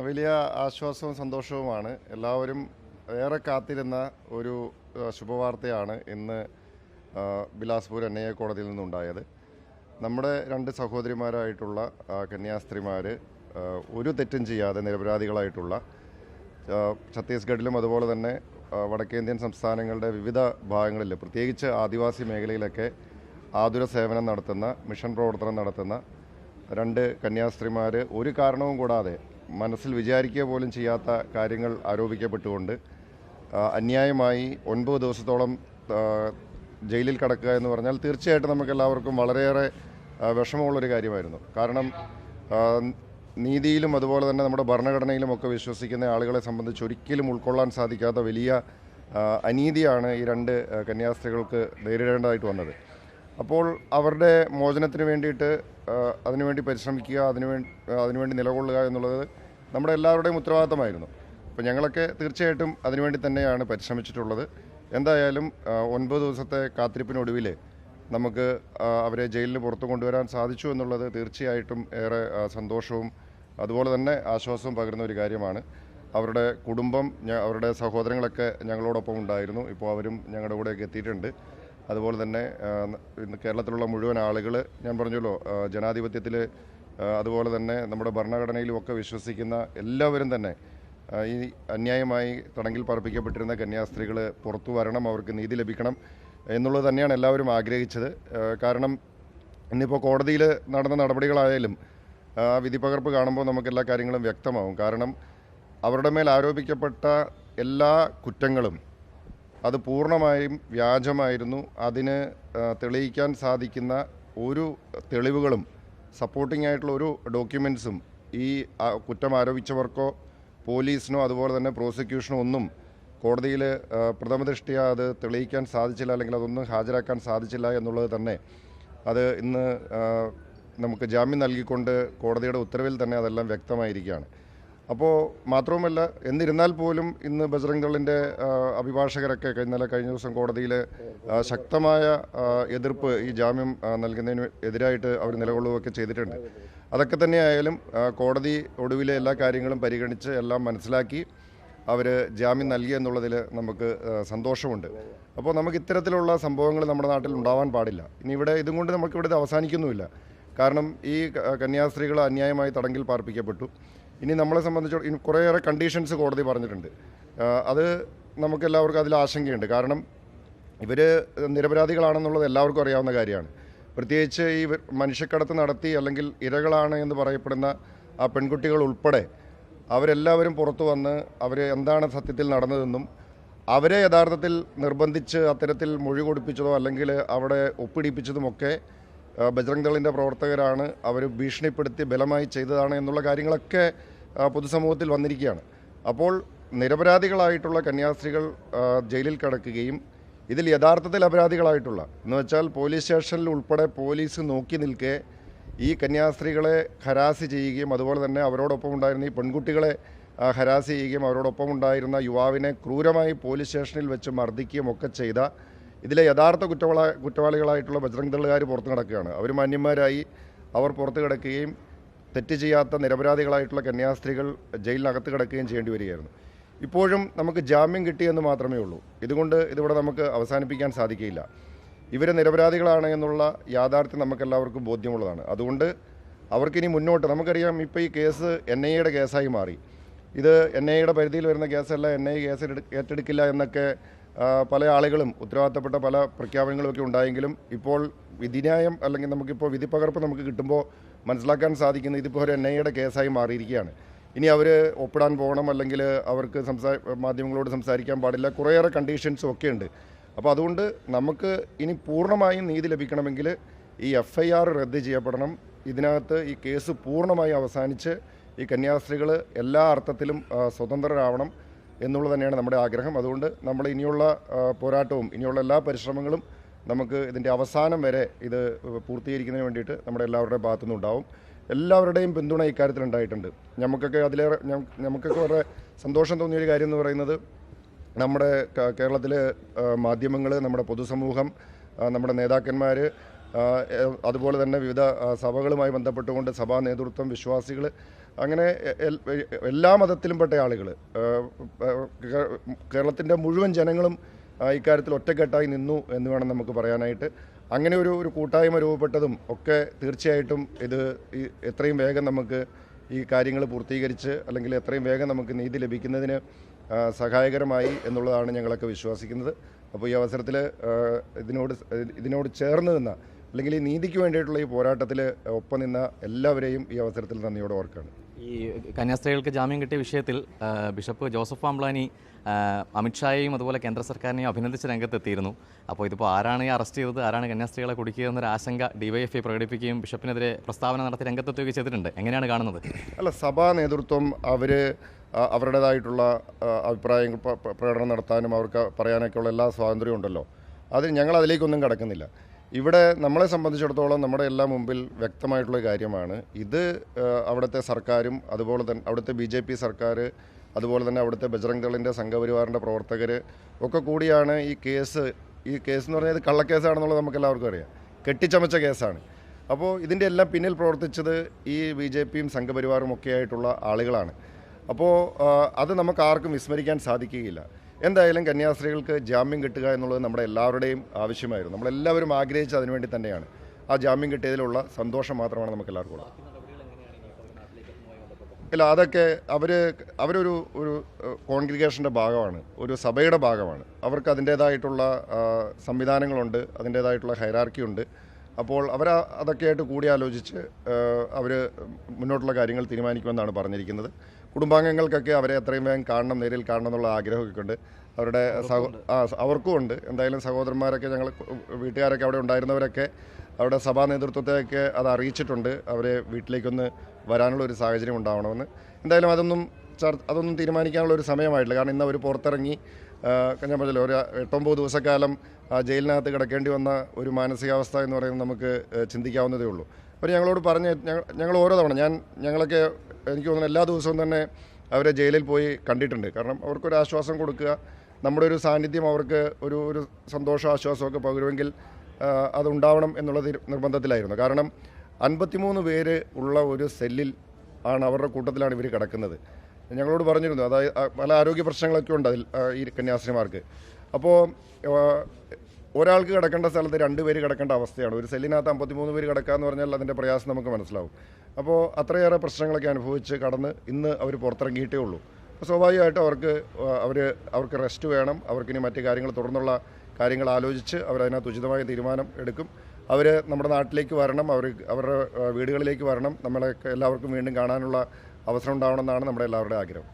വലിയ ആശ്വാസവും സന്തോഷവുമാണ്. എല്ലാവരും ഏറെ കാത്തിരുന്ന ഒരു ശുഭവാർത്തയാണ് ഇന്ന് ബിലാസ്പൂർ NIA കോടതിയിൽ നിന്നുണ്ടായത്. നമ്മുടെ രണ്ട് സഹോദരിമാരായിട്ടുള്ള കന്യാസ്ത്രീമാർ ഒരു തെറ്റും ചെയ്യാതെ നിരപരാധികളായിട്ടുള്ള ഛത്തീസ്ഗഡിലും അതുപോലെ തന്നെ വടക്കേന്ത്യൻ സംസ്ഥാനങ്ങളുടെ വിവിധ ഭാഗങ്ങളിൽ, പ്രത്യേകിച്ച് ആദിവാസി മേഖലയിലൊക്കെ ആതുര സേവനം നടത്തുന്ന, മിഷൻ പ്രവർത്തനം നടത്തുന്ന രണ്ട് കന്യാസ്ത്രീമാർ ഒരു കാരണവും കൂടാതെ മനസ്സിൽ വിചാരിക്കുക പോലും ചെയ്യാത്ത കാര്യങ്ങൾ ആരോപിക്കപ്പെട്ടുകൊണ്ട് അന്യായമായി 9 ദിവസത്തോളം ജയിലിൽ കിടക്കുക എന്ന് പറഞ്ഞാൽ തീർച്ചയായിട്ടും നമുക്കെല്ലാവർക്കും വളരെയേറെ വിഷമമുള്ളൊരു കാര്യമായിരുന്നു. കാരണം നീതിയിലും അതുപോലെ തന്നെ നമ്മുടെ ഭരണഘടനയിലുമൊക്കെ വിശ്വസിക്കുന്ന ആളുകളെ സംബന്ധിച്ച് ഒരിക്കലും ഉൾക്കൊള്ളാൻ സാധിക്കാത്ത വലിയ അനീതിയാണ് ഈ രണ്ട് കന്യാസ്ത്രീകൾക്ക് നേരിടേണ്ടതായിട്ട് വന്നത്. അപ്പോൾ അവരുടെ മോചനത്തിന് വേണ്ടിയിട്ട് അതിനുവേണ്ടി പരിശ്രമിക്കുക, അതിനുവേണ്ടി നിലകൊള്ളുക എന്നുള്ളത് നമ്മുടെ എല്ലാവരുടെയും ഉത്തരവാദിത്തമായിരുന്നു. അപ്പോൾ ഞങ്ങളൊക്കെ തീർച്ചയായിട്ടും അതിനുവേണ്ടി തന്നെയാണ് പരിശ്രമിച്ചിട്ടുള്ളത്. എന്തായാലും 9 ദിവസത്തെ കാത്തിരിപ്പിനൊടുവിൽ നമുക്ക് അവരെ ജയിലിന് പുറത്തു കൊണ്ടുവരാൻ സാധിച്ചു എന്നുള്ളത് തീർച്ചയായിട്ടും ഏറെ സന്തോഷവും അതുപോലെ തന്നെ ആശ്വാസവും പകരുന്ന ഒരു കാര്യമാണ്. അവരുടെ കുടുംബം, അവരുടെ സഹോദരങ്ങളൊക്കെ ഞങ്ങളോടൊപ്പം ഉണ്ടായിരുന്നു. ഇപ്പോൾ അവരും ഞങ്ങളുടെ കൂടെയൊക്കെ എത്തിയിട്ടുണ്ട്. അതുപോലെ തന്നെ ഇന്ന് കേരളത്തിലുള്ള മുഴുവൻ ആളുകൾ, ഞാൻ പറഞ്ഞല്ലോ, ജനാധിപത്യത്തിൽ അതുപോലെ തന്നെ നമ്മുടെ ഭരണഘടനയിലുമൊക്കെ വിശ്വസിക്കുന്ന എല്ലാവരും തന്നെ ഈ അന്യായമായി തടങ്കിൽ പാർപ്പിക്കപ്പെട്ടിരുന്ന കന്യാസ്ത്രീകൾ പുറത്തു വരണം, അവർക്ക് നീതി ലഭിക്കണം എന്നുള്ളത് തന്നെയാണ് എല്ലാവരും ആഗ്രഹിച്ചത്. കാരണം ഇന്നിപ്പോൾ കോടതിയിൽ നടന്ന നടപടികളായാലും വിധിപ്പകർപ്പ് കാണുമ്പോൾ നമുക്ക് എല്ലാ കാര്യങ്ങളും വ്യക്തമാവും. കാരണം അവരുടെ മേൽ ആരോപിക്കപ്പെട്ട എല്ലാ കുറ്റങ്ങളും അത് പൂർണ്ണമായും വ്യാജമായിരുന്നു. അതിന് തെളിയിക്കാൻ സാധിക്കുന്ന ഒരു തെളിവുകളും സപ്പോർട്ടിംഗ് ആയിട്ടുള്ള ഒരു ഡോക്യുമെൻസും ഈ കുറ്റം ആരോപിച്ചവർക്കോ പോലീസിനോ അതുപോലെ തന്നെ പ്രോസിക്യൂഷനോ ഒന്നും കോടതിയിൽ പ്രഥമദൃഷ്ട്യാ അത് തെളിയിക്കാൻ സാധിച്ചില്ല, അല്ലെങ്കിൽ അതൊന്നും ഹാജരാക്കാൻ സാധിച്ചില്ല എന്നുള്ളത് തന്നെ അത് ഇന്ന് നമുക്ക് ജാമ്യം നൽകിക്കൊണ്ട് കോടതിയുടെ ഉത്തരവിൽ തന്നെ അതെല്ലാം വ്യക്തമായിരിക്കുകയാണ്. അപ്പോൾ മാത്രവുമല്ല, എന്നിരുന്നാൽ പോലും ഇന്ന് ബജ്റംഗ് ദളിൻ്റെ അഭിഭാഷകരൊക്കെ കഴിഞ്ഞ ദിവസം കോടതിയിൽ ശക്തമായ എതിർപ്പ് ഈ ജാമ്യം നൽകുന്നതിന് എതിരായിട്ട് അവർ നിലകൊള്ളുകയൊക്കെ ചെയ്തിട്ടുണ്ട്. അതൊക്കെ തന്നെയായാലും കോടതി ഒടുവിലെ എല്ലാ കാര്യങ്ങളും പരിഗണിച്ച് എല്ലാം മനസ്സിലാക്കി അവർ ജാമ്യം നൽകി എന്നുള്ളതിൽ നമുക്ക് സന്തോഷമുണ്ട്. അപ്പോൾ നമുക്ക് ഇത്തരത്തിലുള്ള സംഭവങ്ങൾ നമ്മുടെ നാട്ടിൽ ഉണ്ടാവാൻ പാടില്ല. ഇനി ഇതും കൊണ്ട് നമുക്കിവിടെ ഇത് അവസാനിക്കുന്നുമില്ല. കാരണം ഈ കന്യാസ്ത്രീകൾ അന്യായമായി തടങ്കിൽ പാർപ്പിക്കപ്പെട്ടു. ഇനി നമ്മളെ സംബന്ധിച്ച് കുറേയേറെ കണ്ടീഷൻസ് കോടതി പറഞ്ഞിട്ടുണ്ട്. അത് നമുക്കെല്ലാവർക്കും അതിൽ ആശങ്കയുണ്ട്. കാരണം ഇവർ നിരപരാധികളാണെന്നുള്ളത് എല്ലാവർക്കും അറിയാവുന്ന കാര്യമാണ്. പ്രത്യേകിച്ച് ഈ മനുഷ്യക്കടത്ത് നടത്തി അല്ലെങ്കിൽ ഇരകളാണ് എന്ന് പറയപ്പെടുന്ന ആ പെൺകുട്ടികൾ ഉൾപ്പെടെ അവരെല്ലാവരും പുറത്തു വന്ന് അവർ എന്താണ് സത്യത്തിൽ നടന്നതെന്നും അവരെ യഥാർത്ഥത്തിൽ നിർബന്ധിച്ച് അത്തരത്തിൽ മൊഴി കൊടുപ്പിച്ചതോ അല്ലെങ്കിൽ അവിടെ ഒപ്പിടിപ്പിച്ചതുമൊക്കെ ബജ്റംഗ് ദളിൻ്റെ പ്രവർത്തകരാണ്, അവർ ഭീഷണിപ്പെടുത്തി ബലമായി ചെയ്തതാണ് എന്നുള്ള കാര്യങ്ങളൊക്കെ പൊതുസമൂഹത്തിൽ വന്നിരിക്കുകയാണ്. അപ്പോൾ നിരപരാധികളായിട്ടുള്ള കന്യാസ്ത്രീകൾ ജയിലിൽ കിടക്കുകയും ഇതിൽ യഥാർത്ഥത്തിൽ അപരാധികളായിട്ടുള്ള എന്ന് വെച്ചാൽ പോലീസ് സ്റ്റേഷനിൽ ഉൾപ്പെടെ പോലീസ് നോക്കി നിൽക്കെ ഈ കന്യാസ്ത്രീകളെ ഹരാസ് ചെയ്യുകയും അതുപോലെ തന്നെ അവരോടൊപ്പം ഉണ്ടായിരുന്ന ഈ പെൺകുട്ടികളെ ഹരാസ് ചെയ്യുകയും അവരോടൊപ്പം ഉണ്ടായിരുന്ന യുവാവിനെ ക്രൂരമായി പോലീസ് സ്റ്റേഷനിൽ വെച്ച് മർദ്ദിക്കുകയും ഒക്കെ ചെയ്ത ഇതിലെ യഥാർത്ഥ കുറ്റവാളികളായിട്ടുള്ള ബജ്റംഗ് ദളുകാർ പുറത്തു കിടക്കുകയാണ്. അവർ മാന്യന്മാരായി അവർ പുറത്തു കിടക്കുകയും തെറ്റ് ചെയ്യാത്ത നിരപരാധികളായിട്ടുള്ള കന്യാസ്ത്രീകൾ ജയിലിനകത്ത് കിടക്കുകയും ചെയ്യേണ്ടി വരികയായിരുന്നു. ഇപ്പോഴും നമുക്ക് ജാമ്യം കിട്ടിയെന്ന് മാത്രമേ ഉള്ളൂ. ഇതുകൊണ്ട് ഇതിവിടെ നമുക്ക് അവസാനിപ്പിക്കാൻ സാധിക്കില്ല. ഇവർ നിരപരാധികളാണ് എന്നുള്ള യാഥാർത്ഥ്യം നമുക്കെല്ലാവർക്കും ബോധ്യമുള്ളതാണ്. അതുകൊണ്ട് അവർക്കിനി മുന്നോട്ട്, നമുക്കറിയാം ഇപ്പോൾ ഈ കേസ് NIAയുടെ കേസായി മാറി. ഇത് NIAയുടെ പരിധിയിൽ വരുന്ന കേസല്ല, NIA കേസ് ഏറ്റെടുക്കില്ല എന്നൊക്കെ പല ആളുകളും ഉത്തരവാദിത്തപ്പെട്ട പല പ്രഖ്യാപനങ്ങളുമൊക്കെ ഉണ്ടായെങ്കിലും ഇപ്പോൾ വിധിന്യായം അല്ലെങ്കിൽ നമുക്കിപ്പോൾ വിധിപ്പകർപ്പ് നമുക്ക് കിട്ടുമ്പോൾ മനസ്സിലാക്കാൻ സാധിക്കുന്നത് ഇതിപ്പോൾ ഒരു NIAയുടെ കേസായി മാറിയിരിക്കുകയാണ്. ഇനി അവർ ഒപ്പിടാൻ പോകണം, അല്ലെങ്കിൽ അവർക്ക് മാധ്യമങ്ങളോട് സംസാരിക്കാൻ പാടില്ല, കുറേയേറെ കണ്ടീഷൻസും ഒക്കെ ഉണ്ട്. അപ്പോൾ അതുകൊണ്ട് നമുക്ക് ഇനി പൂർണ്ണമായും നീതി ലഭിക്കണമെങ്കിൽ ഈ FIR റദ്ദ് ചെയ്യപ്പെടണം. ഇതിനകത്ത് ഈ കേസ് പൂർണ്ണമായി അവസാനിച്ച് ഈ കന്യാസ്ത്രീകൾ എല്ലാ അർത്ഥത്തിലും സ്വതന്ത്രരാവണം എന്നുള്ളത് തന്നെയാണ് നമ്മുടെ ആഗ്രഹം. അതുകൊണ്ട് നമ്മൾ ഇനിയുള്ള പോരാട്ടവും ഇനിയുള്ള എല്ലാ പരിശ്രമങ്ങളും നമുക്ക് ഇതിൻ്റെ അവസാനം വരെ ഇത് പൂർത്തീകരിക്കുന്നതിന് വേണ്ടിയിട്ട് നമ്മുടെ എല്ലാവരുടെയും ഭാഗത്തുനിന്നുണ്ടാവും. എല്ലാവരുടെയും പിന്തുണ ഇക്കാര്യത്തിൽ ഉണ്ടായിട്ടുണ്ട്. നമുക്കൊക്കെ വളരെ സന്തോഷം തോന്നിയൊരു കാര്യം എന്ന് പറയുന്നത് നമ്മുടെ കേരളത്തിലെ മാധ്യമങ്ങൾ, നമ്മുടെ പൊതുസമൂഹം, നമ്മുടെ നേതാക്കന്മാർ, അതുപോലെ തന്നെ വിവിധ സഭകളുമായി ബന്ധപ്പെട്ടുകൊണ്ട് സഭാ നേതൃത്വം, വിശ്വാസികൾ, അങ്ങനെ എല്ലാ മതത്തിലും പെട്ട ആളുകൾ, കേരളത്തിൻ്റെ മുഴുവൻ ജനങ്ങളും ഇക്കാര്യത്തിൽ ഒറ്റക്കെട്ടായി നിന്നു എന്ന് വേണം നമുക്ക് പറയാനായിട്ട്. അങ്ങനെ ഒരു കൂട്ടായ്മ രൂപപ്പെട്ടതും ഒക്കെ തീർച്ചയായിട്ടും ഇത് എത്രയും വേഗം നമുക്ക് ഈ കാര്യങ്ങൾ പൂർത്തീകരിച്ച് അല്ലെങ്കിൽ എത്രയും വേഗം നമുക്ക് നീതി ലഭിക്കുന്നതിന് സഹായകരമായി എന്നുള്ളതാണ് ഞങ്ങളൊക്കെ വിശ്വസിക്കുന്നത്. അപ്പോൾ ഈ അവസരത്തിൽ ഇതിനോട് ചേർന്ന് നിന്ന അല്ലെങ്കിൽ ഈ നീതിക്ക് വേണ്ടിയിട്ടുള്ള ഈ പോരാട്ടത്തിൽ ഒപ്പം നിന്ന എല്ലാവരെയും ഈ അവസരത്തിൽ നന്ദിയോടെ ഓർക്കുകയാണ്. ഈ കന്യാസ്ത്രീകൾക്ക് ജാമ്യം കിട്ടിയ വിഷയത്തിൽ ബിഷപ്പ് ജോസഫ് പാംബ്ലാനി അമിത്ഷായെയും അതുപോലെ കേന്ദ്ര സർക്കാരിനെയും അഭിനന്ദിച്ച് രംഗത്തെത്തിയിരുന്നു. അപ്പോൾ ഇതിപ്പോൾ ആരാണ് ഈ അറസ്റ്റ് ചെയ്തത്, ആരാണ് കന്യാസ്ത്രീകളെ കുടുക്കിയത് എന്നൊരു ആശങ്ക ഡിവൈഎഫ്ഐ പ്രകടിപ്പിക്കുകയും ബിഷപ്പിനെതിരെ പ്രസ്താവന നടത്തി രംഗത്തെത്തുകയും ചെയ്തിട്ടുണ്ട്. എങ്ങനെയാണ് കാണുന്നത്? അല്ല, സഭാ നേതൃത്വം അവരുടേതായിട്ടുള്ള അഭിപ്രായങ്ങൾ പ്രകടനം നടത്താനും അവർക്ക് പറയാനൊക്കെയുള്ള എല്ലാ സ്വാതന്ത്ര്യവും ഉണ്ടല്ലോ. ഞങ്ങൾ അതിലേക്കൊന്നും കടക്കുന്നില്ല. ഇവിടെ നമ്മളെ സംബന്ധിച്ചിടത്തോളം നമ്മുടെ എല്ലാം മുമ്പിൽ വ്യക്തമായിട്ടുള്ള കാര്യമാണ് ഇത്. അവിടുത്തെ സർക്കാരും അതുപോലെ തന്നെ അവിടുത്തെ BJP സർക്കാർ, അതുപോലെ തന്നെ അവിടുത്തെ ബജ്രംഗ് ദളിൻ്റെ സംഘപരിവാറിൻ്റെ പ്രവർത്തകർ ഒക്കെ കൂടിയാണ് ഈ കേസ് എന്ന് പറഞ്ഞാൽ ഇത് കള്ളക്കേസാണെന്നുള്ളത് നമുക്ക് എല്ലാവർക്കും അറിയാം. കെട്ടിച്ചമച്ച കേസാണ്. അപ്പോൾ ഇതിൻ്റെ എല്ലാം പിന്നിൽ പ്രവർത്തിച്ചത് ഈ BJPയും സംഘപരിവാറും ഒക്കെ ആയിട്ടുള്ള ആളുകളാണ്. അപ്പോൾ അത് നമുക്ക് ആർക്കും വിസ്മരിക്കാൻ സാധിക്കുകയില്ല. എന്തായാലും കന്യാസ്ത്രീകൾക്ക് ജാമ്യം കിട്ടുക എന്നുള്ളത് നമ്മുടെ എല്ലാവരുടെയും ആവശ്യമായിരുന്നു. നമ്മളെല്ലാവരും ആഗ്രഹിച്ചത് അതിനുവേണ്ടി തന്നെയാണ്. ആ ജാമ്യം കിട്ടിയതിലുള്ള സന്തോഷം മാത്രമാണ് നമുക്ക് എല്ലാവർക്കും ഉള്ളത്. ഇല്ല, അതൊക്കെ അവരൊരു കോൺഗ്രിഗേഷൻ്റെ ഭാഗമാണ്, ഒരു സഭയുടെ ഭാഗമാണ്. അവർക്ക് അതിൻ്റേതായിട്ടുള്ള സംവിധാനങ്ങളുണ്ട്, അതിൻ്റേതായിട്ടുള്ള ഹൈറാർക്കി ഉണ്ട്. അപ്പോൾ അതൊക്കെയായിട്ട് കൂടിയാലോചിച്ച് അവർ മുന്നോട്ടുള്ള കാര്യങ്ങൾ തീരുമാനിക്കുമെന്നാണ് പറഞ്ഞിരിക്കുന്നത്. കുടുംബാംഗങ്ങൾക്കൊക്കെ അവരെ എത്രയും വേഗം നേരിൽ കാണണം എന്നുള്ള ആഗ്രഹമൊക്കെ ഉണ്ട്. അവരുടെ അവർക്കും ഉണ്ട്. എന്തായാലും സഹോദരന്മാരൊക്കെ, ഞങ്ങൾ വീട്ടുകാരൊക്കെ അവിടെ ഉണ്ടായിരുന്നവരൊക്കെ അവരുടെ സഭാ നേതൃത്വത്തെയൊക്കെ അത് അറിയിച്ചിട്ടുണ്ട്. അവരെ വീട്ടിലേക്കൊന്ന് വരാനുള്ള ഒരു സാഹചര്യം ഉണ്ടാവണമെന്ന്. എന്തായാലും അതൊന്നും തീരുമാനിക്കാനുള്ള ഒരു സമയമായിട്ടില്ല. കാരണം ഇന്ന് അവർ പുറത്തിറങ്ങി, ഞാൻ പറഞ്ഞല്ലോ, ഒരു 8-9 ദിവസക്കാലം ജയിലിനകത്ത് കിടക്കേണ്ടി വന്ന ഒരു മാനസികാവസ്ഥ എന്ന് പറയുന്നത് നമുക്ക് ചിന്തിക്കാവുന്നതേ ഉള്ളൂ. അവർ ഞങ്ങളോട് ഞങ്ങൾ ഓരോ തവണ ഞങ്ങളൊക്കെ എനിക്ക് തോന്നുന്നു എല്ലാ ദിവസവും തന്നെ അവരെ ജയിലിൽ പോയി കണ്ടിട്ടുണ്ട്. കാരണം അവർക്കൊരു ആശ്വാസം കൊടുക്കുക, നമ്മുടെ ഒരു സാന്നിധ്യം അവർക്ക് ഒരു സന്തോഷം ആശ്വാസമൊക്കെ പകരുമെങ്കിൽ അതുണ്ടാവണം എന്നുള്ള നിർബന്ധത്തിലായിരുന്നു. കാരണം 53 പേര് ഉള്ള ഒരു സെല്ലിൽ അവരുടെ കൂട്ടത്തിലാണ് ഇവർ കിടക്കുന്നത്. ഞങ്ങളോട് പറഞ്ഞിരുന്നു, അതായത് പല ആരോഗ്യ പ്രശ്നങ്ങളൊക്കെ ഉണ്ട് ഈ കന്യാസ്ത്രീമാർക്ക്. അപ്പോൾ ഒരാൾക്ക് കിടക്കേണ്ട സ്ഥലത്ത് 2 പേര് കിടക്കേണ്ട അവസ്ഥയാണ്. ഒരു സെല്ലിനകത്ത് 53 പേര് കിടക്കുക എന്ന് പറഞ്ഞാൽ അതിൻ്റെ പ്രയാസം നമുക്ക് മനസ്സിലാവും. അപ്പോൾ അത്രയേറെ പ്രശ്നങ്ങളൊക്കെ അനുഭവിച്ച് കടന്ന് ഇന്ന് അവർ പുറത്തിറങ്ങിയിട്ടേ ഉള്ളൂ. സ്വാഭാവികമായിട്ടും അവർക്ക് റെസ്റ്റ് വേണം. അവർക്കിനി മറ്റു കാര്യങ്ങൾ, തുടർന്നുള്ള കാര്യങ്ങൾ ആലോചിച്ച് അവരതിനകത്ത് ഉചിതമായ തീരുമാനം എടുക്കും. അവർ നമ്മുടെ നാട്ടിലേക്ക് വരണം, അവരുടെ വീടുകളിലേക്ക് വരണം. നമ്മളെ എല്ലാവർക്കും വീണ്ടും കാണാനുള്ള അവസരം ഉണ്ടാവണമെന്നാണ് നമ്മുടെ എല്ലാവരുടെയും ആഗ്രഹം.